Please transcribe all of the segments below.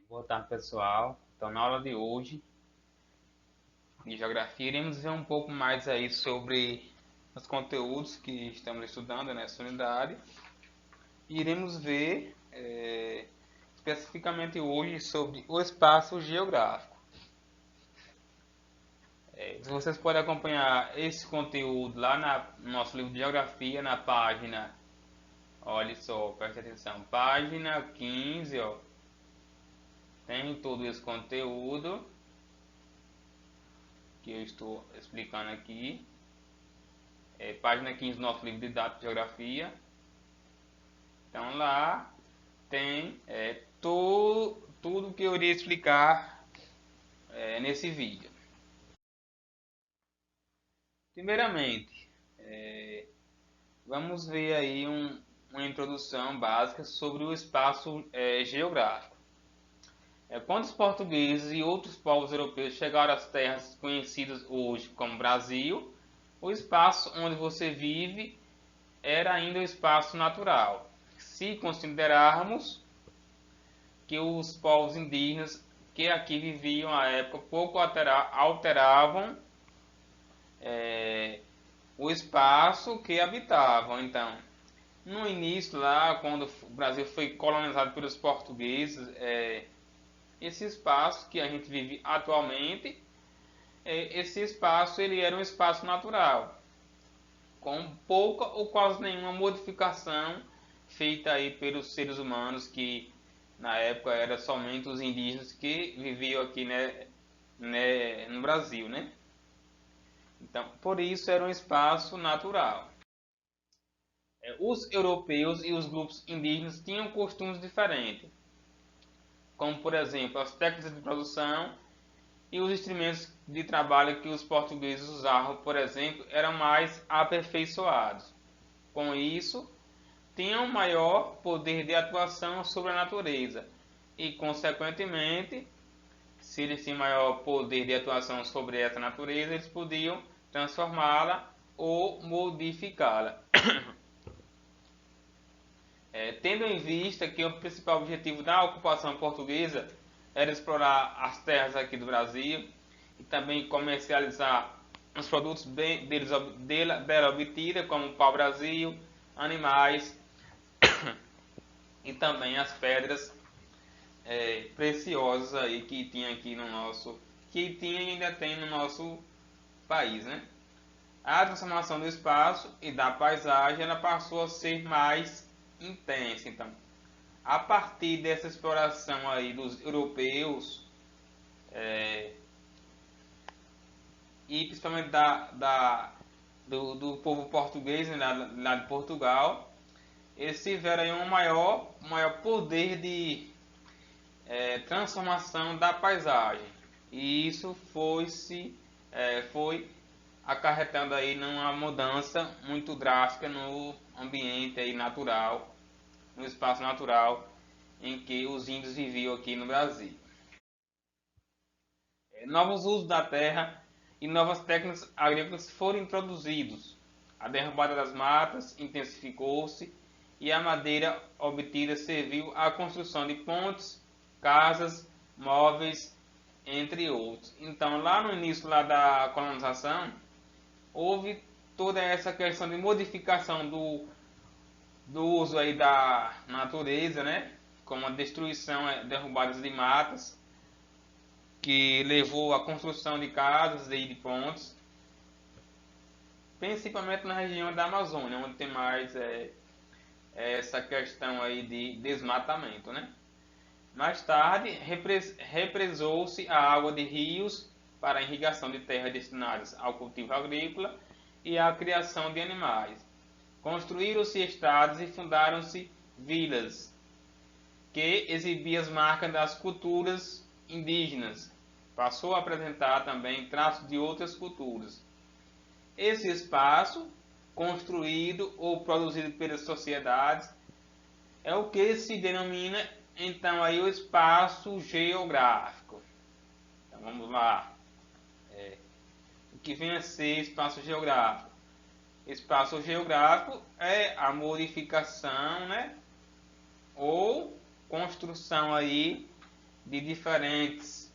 Boa tarde, pessoal. Então, na aula de hoje de Geografia, iremos ver um pouco mais aí sobre os conteúdos que estamos estudando nessa unidade. E iremos ver especificamente hoje sobre o espaço geográfico. Vocês podem acompanhar esse conteúdo lá no nosso livro de Geografia, na página, olha só, preste atenção, página 15, ó, tem todo esse conteúdo que eu estou explicando aqui. Página 15 do nosso livro de Dados de Geografia. Então lá tem tudo que eu iria explicar nesse vídeo. Primeiramente, vamos ver aí uma introdução básica sobre o espaço geográfico. Quando os portugueses e outros povos europeus chegaram às terras conhecidas hoje como Brasil, o espaço onde você vive era ainda o espaço natural. Se considerarmos que os povos indígenas que aqui viviam à época pouco alteravam o espaço que habitavam. Então, no início lá, quando o Brasil foi colonizado pelos portugueses, esse espaço que a gente vive atualmente, esse espaço ele era um espaço natural, com pouca ou quase nenhuma modificação feita aí pelos seres humanos, que na época era somente os indígenas que viviam aqui, no Brasil, né? Então, por isso era um espaço natural. Os europeus e os grupos indígenas tinham costumes diferentes, como por exemplo as técnicas de produção e os instrumentos de trabalho que os portugueses usavam, por exemplo, eram mais aperfeiçoados. Com isso, tinham maior poder de atuação sobre a natureza e, consequentemente, se eles tinham maior poder de atuação sobre essa natureza, eles podiam transformá-la ou modificá-la. Tendo em vista que o principal objetivo da ocupação portuguesa era explorar as terras aqui do Brasil e também comercializar os produtos dela obtida, como pau-brasil, animais e também as pedras preciosas aí que tinha aqui no nosso, que tinha e ainda tem no nosso país, né? A transformação do espaço e da paisagem ela passou a ser mais intensa. Então, a partir dessa exploração aí dos europeus e principalmente do povo português, né, lá de Portugal, eles tiveram aí um maior poder de transformação da paisagem, e isso foi acarretando aí numa mudança muito drástica no ambiente aí natural, no espaço natural em que os índios viviam aqui no Brasil. Novos usos da terra e novas técnicas agrícolas foram introduzidos. A derrubada das matas intensificou-se e a madeira obtida serviu à construção de pontes, casas, móveis, entre outros. Então, lá no início lá da colonização, houve toda essa questão de modificação do uso aí da natureza, né? Como a destruição, derrubadas de matas, que levou à construção de casas e de pontes, principalmente na região da Amazônia, onde tem mais essa questão aí de desmatamento, né? Mais tarde, represou-se a água de rios para a irrigação de terras destinadas ao cultivo agrícola e à criação de animais. Construíram-se estradas e fundaram-se vilas, que exibiam as marcas das culturas indígenas. Passou a apresentar também traços de outras culturas. Esse espaço, construído ou produzido pelas sociedades, é o que se denomina então aí o espaço geográfico. Então vamos lá. O que vem a ser espaço geográfico? Espaço geográfico é a modificação, né, ou construção aí de diferentes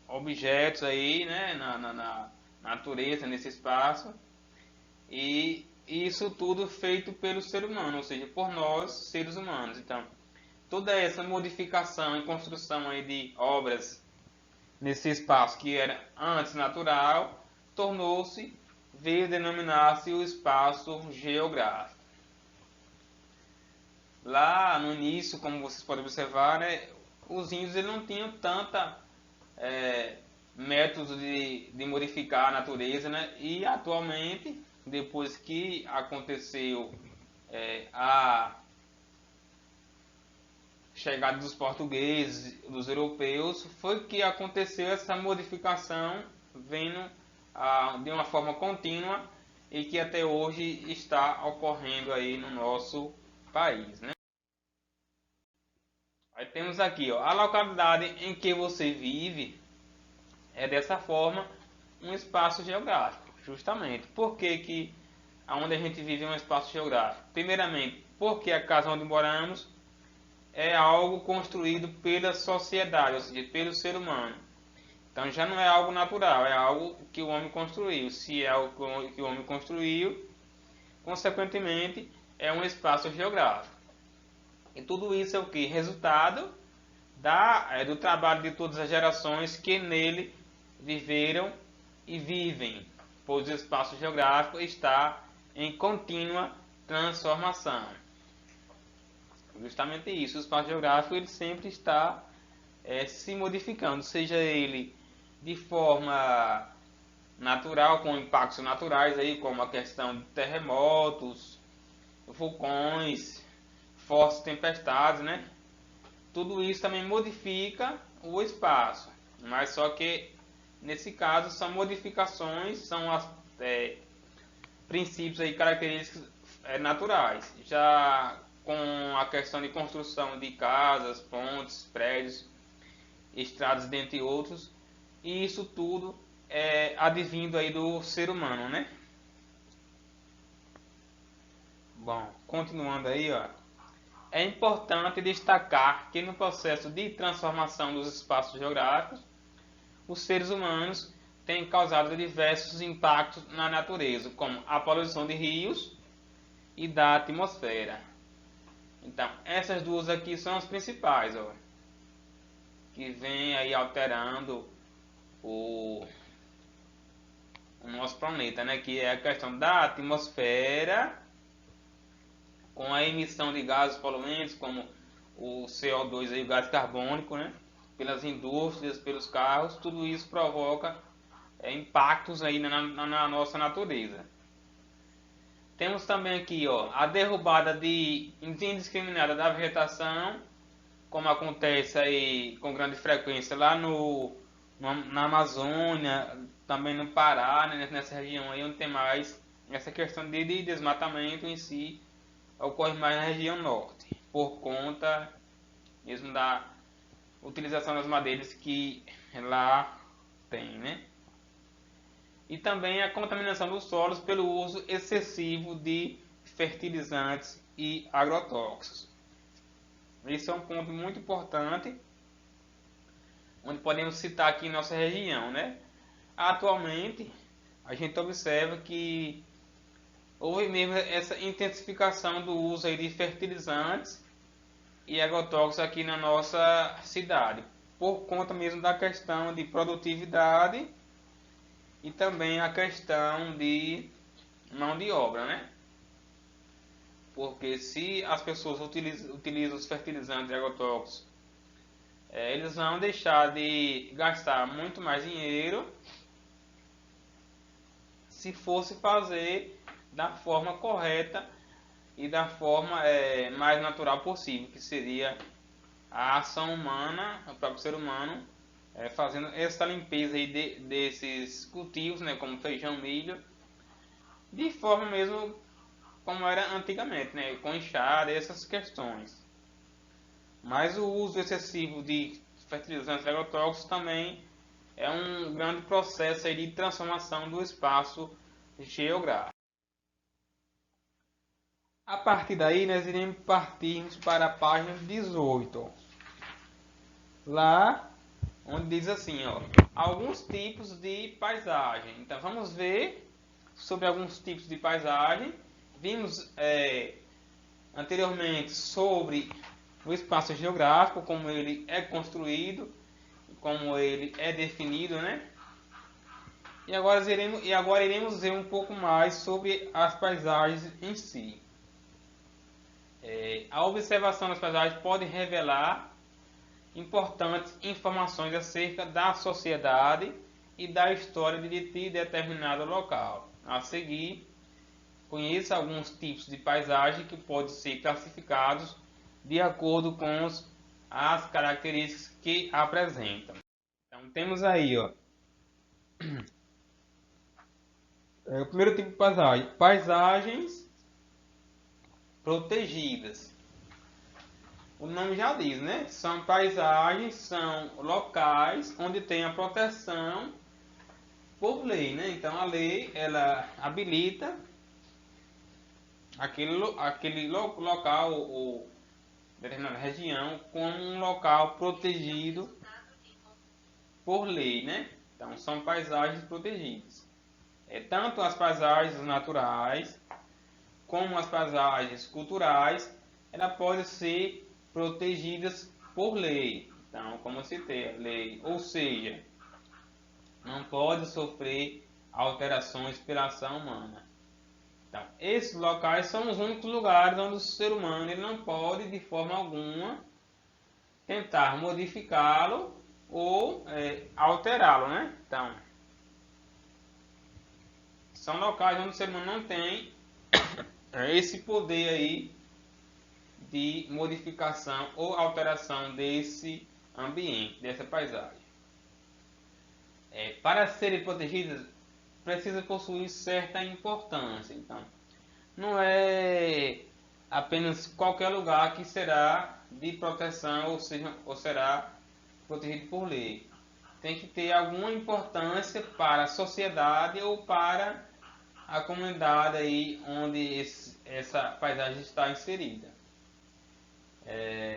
objetos aí, né, na natureza, nesse espaço, e isso tudo feito pelo ser humano, ou seja, por nós, seres humanos. Então, toda essa modificação e construção aí de obras nesse espaço que era antes natural, tornou-se, veio denominar-se o espaço geográfico. Lá no início, como vocês podem observar, né, os índios eles não tinham tanta métodos de modificar a natureza, né? E atualmente, depois que aconteceu a chegada dos portugueses, dos europeus, foi que aconteceu essa modificação, vendo de uma forma contínua e que até hoje está ocorrendo aí no nosso país, né? Aí temos aqui, ó, a localidade em que você vive é dessa forma um espaço geográfico, justamente. Por que que aonde a gente vive é um espaço geográfico? Primeiramente, porque a casa onde moramos é algo construído pela sociedade, ou seja, pelo ser humano. Então já não é algo natural, é algo que o homem construiu. Se é algo que o homem construiu, consequentemente é um espaço geográfico. E tudo isso é o que? Resultado do trabalho de todas as gerações que nele viveram e vivem, pois o espaço geográfico está em contínua transformação. Justamente isso, o espaço geográfico ele sempre está se modificando, seja ele de forma natural, com impactos naturais, aí, como a questão de terremotos, vulcões, fortes tempestades, né? Tudo isso também modifica o espaço, mas só que nesse caso são modificações, são princípios e características naturais. Já com a questão de construção de casas, pontes, prédios, estradas, dentre outros, e isso tudo é advindo aí do ser humano, né? Bom, continuando aí, ó. É importante destacar que no processo de transformação dos espaços geográficos, os seres humanos têm causado diversos impactos na natureza, como a poluição de rios e da atmosfera. Então, essas duas aqui são as principais, ó, que vêm aí alterando o nosso planeta, né? Que é a questão da atmosfera, com a emissão de gases poluentes, como o CO2, aí, o gás carbônico, né? Pelas indústrias, pelos carros, tudo isso provoca impactos aí na nossa natureza. Temos também aqui, ó, a derrubada indiscriminada da vegetação, como acontece aí com grande frequência lá na Amazônia, também no Pará, né, nessa região aí onde tem mais essa questão de desmatamento em si, ocorre mais na região norte, por conta mesmo da utilização das madeiras que lá tem, né? E também a contaminação dos solos pelo uso excessivo de fertilizantes e agrotóxicos. Esse é um ponto muito importante, onde podemos citar aqui em nossa região, né? Atualmente, a gente observa que houve mesmo essa intensificação do uso aí de fertilizantes e agrotóxicos aqui na nossa cidade, por conta mesmo da questão de produtividade e também a questão de mão de obra, né? Porque se as pessoas utilizam os fertilizantes e agrotóxicos, eles vão deixar de gastar muito mais dinheiro se fosse fazer da forma correta e da forma mais natural possível, que seria a ação humana, o próprio ser humano, fazendo essa limpeza aí desses cultivos, né, como feijão, milho, de forma mesmo como era antigamente, né, com enxada e essas questões. Mas o uso excessivo de fertilizantes e agrotóxicos também é um grande processo aí de transformação do espaço geográfico. A partir daí, nós iremos partirmos para a página 18. lá onde diz assim, ó, alguns tipos de paisagem. Então vamos ver sobre alguns tipos de paisagem. Vimos anteriormente sobre o espaço geográfico, como ele é construído, como ele é definido, né? E agora iremos ver um pouco mais sobre as paisagens em si. A observação das paisagens pode revelar importantes informações acerca da sociedade e da história de determinado local. A seguir, conheça alguns tipos de paisagem que podem ser classificados de acordo com as características que apresentam. Então temos aí, ó, o primeiro tipo de paisagem, paisagens protegidas. O nome já diz, né? São paisagens, são locais onde tem a proteção por lei, né? Então a lei ela habilita aquele local ou determinada região como um local protegido por lei, né? Então são paisagens protegidas. Tanto as paisagens naturais como as paisagens culturais, ela pode ser protegidas por lei. Então, como eu citei, a lei, ou seja, não pode sofrer alterações pela ação humana. Então, esses locais são os únicos lugares onde o ser humano ele não pode, de forma alguma, tentar modificá-lo ou alterá-lo, né? Então, são locais onde o ser humano não tem esse poder aí de modificação ou alteração desse ambiente, dessa paisagem. Para serem protegidas, precisa possuir certa importância. Então, não é apenas qualquer lugar que será de proteção ou será protegido por lei. Tem que ter alguma importância para a sociedade ou para a comunidade aí onde essa paisagem está inserida.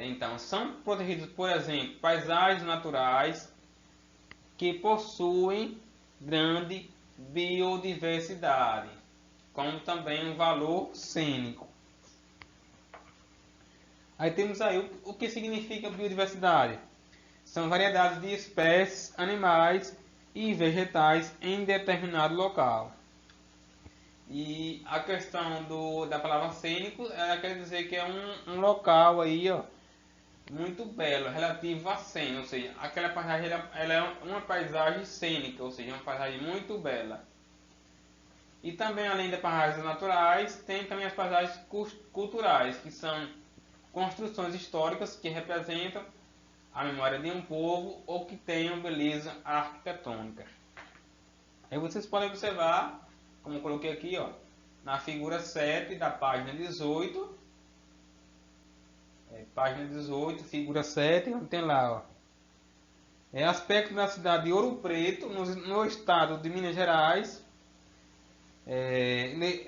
Então, são protegidos, por exemplo, paisagens naturais que possuem grande biodiversidade, como também um valor cênico. Aí temos aí o que significa biodiversidade. São variedades de espécies, animais e vegetais em determinado local. E a questão da palavra cênico, ela quer dizer que é um local aí, ó, muito belo, relativo à cena, ou seja, aquela paisagem ela é uma paisagem cênica, ou seja, uma paisagem muito bela. E também, além das paisagens naturais, tem também as paisagens culturais, que são construções históricas que representam a memória de um povo ou que tenham beleza arquitetônica. Aí vocês podem observar, como eu coloquei aqui, ó, na figura 7 da página 18, página 18, figura 7, onde tem lá, ó, aspecto da cidade de Ouro Preto, no estado de Minas Gerais.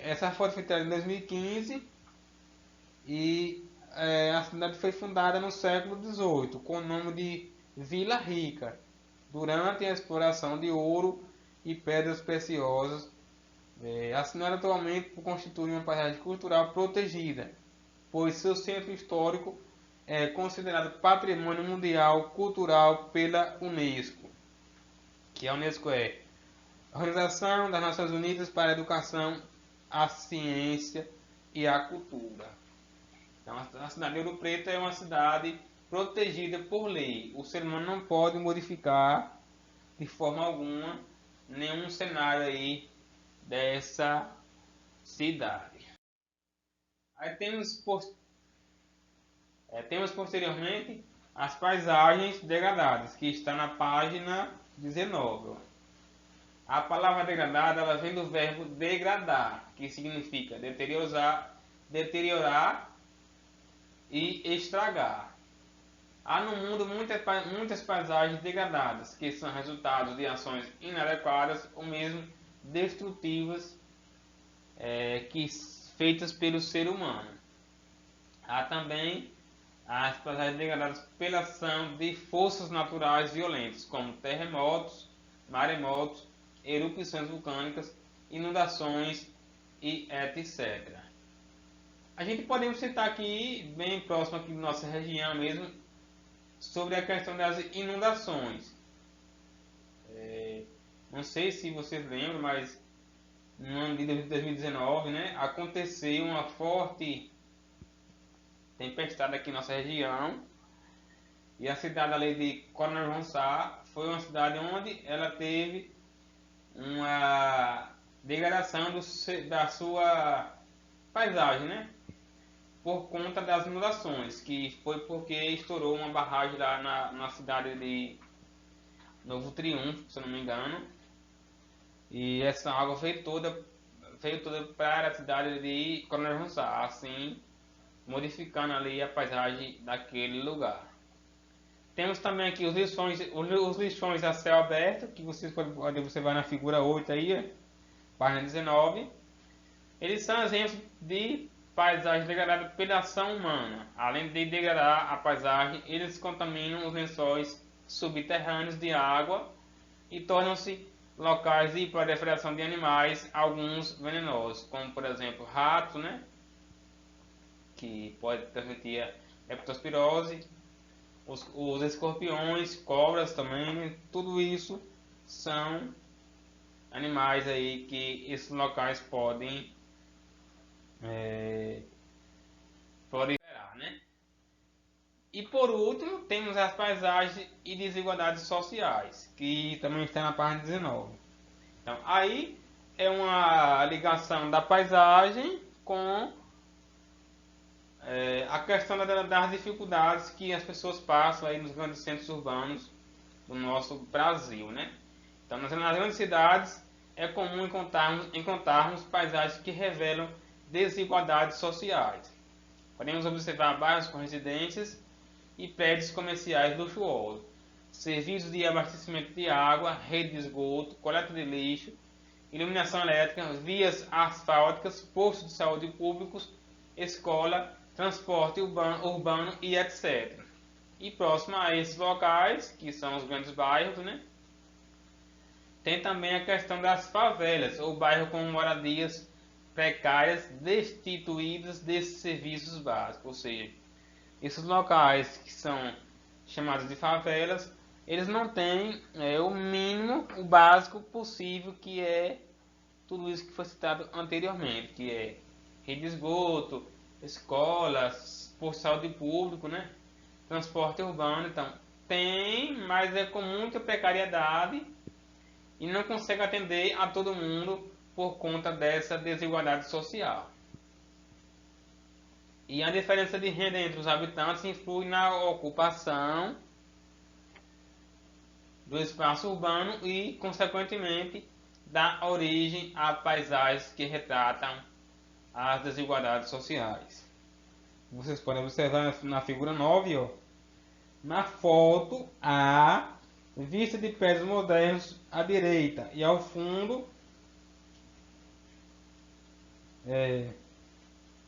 Essa foto foi tirada em 2015 e a cidade foi fundada no século XVIII com o nome de Vila Rica, durante a exploração de ouro e pedras preciosas, assinada atualmente por constituir uma paisagem cultural protegida, pois seu centro histórico é considerado Patrimônio Mundial Cultural pela Unesco, que a Unesco é a Organização das Nações Unidas para a Educação, a Ciência e a Cultura. Então, a cidade de Ouro Preto é uma cidade protegida por lei. O ser humano não pode modificar de forma alguma nenhum cenário aí dessa cidade. Aí temos posteriormente as paisagens degradadas, que está na página 19. A palavra degradada ela vem do verbo degradar, que significa deteriorar e estragar. Há no mundo muitas paisagens degradadas, que são resultado de ações inadequadas ou mesmo destrutivas feitas pelo ser humano. Há também as paisagens degradadas pela ação de forças naturais violentas, como terremotos, maremotos, erupções vulcânicas, inundações e etc. A gente podemos citar aqui, bem próximo aqui da nossa região mesmo, sobre a questão das inundações. Não sei se vocês lembram, mas no ano de 2019, né, aconteceu uma forte tempestade aqui na nossa região, e a cidade ali de Coronel João Sá foi uma cidade onde ela teve uma degradação da sua paisagem, né? Por conta das inundações, que foi porque estourou uma barragem lá na cidade de Novo Triunfo, se eu não me engano, e essa água veio toda para a cidade de Coronel João Sá, assim modificando ali a paisagem daquele lugar. Temos também aqui os lixões a céu aberto, que vocês podem observar na figura 8 aí, página 19. Eles são exemplos de paisagem degradada pela ação humana. Além de degradar a paisagem, eles contaminam os lençóis subterrâneos de água e tornam-se locais de proliferação de animais, alguns venenosos, como por exemplo ratos, né? Que pode transmitir leptospirose, os escorpiões, cobras também, tudo isso são animais aí que esses locais podem proliferar, né? E por último, temos as paisagens e desigualdades sociais, que também está na página 19. Então, aí é uma ligação da paisagem com a questão das dificuldades que as pessoas passam aí nos grandes centros urbanos do nosso Brasil, né? Então, nas grandes cidades é comum encontrarmos paisagens que revelam desigualdades sociais. Podemos observar bairros com residências e prédios comerciais luxuosos, serviços de abastecimento de água, rede de esgoto, coleta de lixo, iluminação elétrica, vias asfálticas, postos de saúde públicos, escola, transporte urbano e etc. E próximo a esses locais, que são os grandes bairros, né, tem também a questão das favelas, ou bairros com moradias precárias, destituídas desses serviços básicos. Ou seja, esses locais que são chamados de favelas, eles não têm o mínimo, o básico possível, que é tudo isso que foi citado anteriormente, que é rede de esgoto, escolas, posto de saúde público, né? Transporte urbano. Então, tem, mas é com muita precariedade e não consegue atender a todo mundo por conta dessa desigualdade social. E a diferença de renda entre os habitantes influi na ocupação do espaço urbano e, consequentemente, dá origem a paisagens que retratam as desigualdades sociais. Vocês podem observar na figura 9, ó, na foto a vista de prédios modernos à direita e ao fundo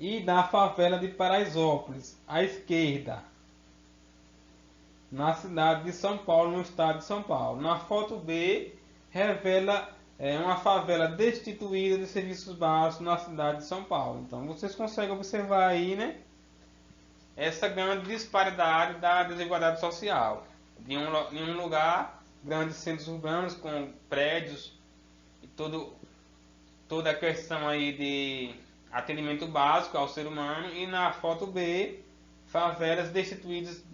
e da favela de Paraisópolis à esquerda, na cidade de São Paulo, no estado de São Paulo. Na foto B revela uma favela destituída de serviços básicos na cidade de São Paulo. Então vocês conseguem observar aí, né, essa grande disparidade da desigualdade social. Em um lugar, grandes centros urbanos com prédios e toda a questão aí de atendimento básico ao ser humano, e na foto B, favelas destituídas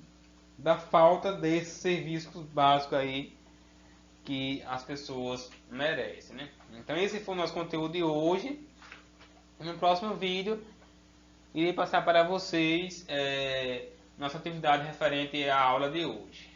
da falta desses serviços básicos aí que as pessoas merecem, né? Então esse foi o nosso conteúdo de hoje. No próximo vídeo irei passar para vocês nossa atividade referente à aula de hoje.